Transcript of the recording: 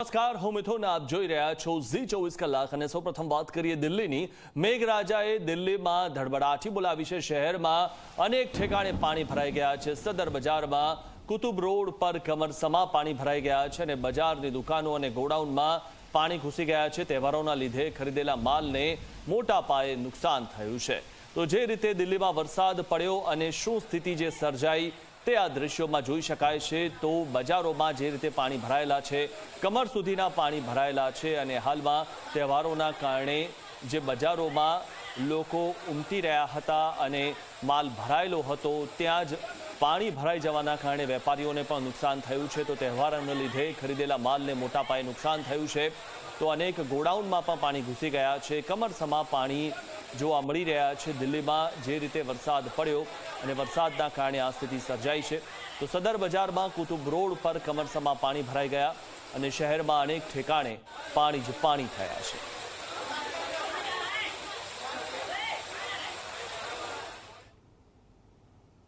નમસ્કાર, હું મિથુન. આપ જોઈ રહ્યા છો ઝી 24 કલાક અને સૌપ્રથમ વાત કરીએ દિલ્હીની. મેઘરાજાએ દિલ્હીમાં ધડબડાટી બોલાવી છે. શહેરમાં અનેક ઠેકાણે પાણી ભરાઈ ગયા છે. સદર બજારમાં કુતુબ રોડ પર કમરસમા પાણી ભરાઈ ગયા છે અને બજારની દુકાનો અને ગોડાઉનમાં પાણી ઘૂસી ગયા છે. તહેવારોના લીધે ખરીદેલા માલને મોટા પાયે નુકસાન થયું છે. તો જે રીતે દિલ્હીમાં વરસાદ પડ્યો અને શું સ્થિતિ જે સર્જાઈ તે આ દ્રશ્યોમાં જોઈ શકાય છે. તો બજારોમાં જે રીતે પાણી ભરાયેલા છે, કમર સુધીના પાણી ભરાયેલા છે અને હાલમાં તહેવારોના કારણે જે બજારોમાં લોકો ઉમટી રહ્યા હતા અને માલ ભરાયેલો હતો ત્યાં જ પાણી ભરાઈ જવાના કારણે વેપારીઓને પણ નુકસાન થયું છે. તો તહેવારોને લીધે ખરીદેલા માલને મોટા પાયે નુકસાન થયું છે. તો અનેક ગોડાઉનમાં પણ પાણી ઘૂસી ગયા છે. કમરસમા પાણી જોવા મળી રહ્યા છે. દિલ્હીમાં જે રીતે વરસાદ પડ્યો અને વરસાદના કારણે આ સ્થિતિ સર્જાઈ છે. તો સદર બજારમાં કુતુબ રોડ પર કમરસમા પાણી ભરાઈ ગયા અને શહેરમાં અનેક ઠેકાણે પાણી જ પાણી થયા છે.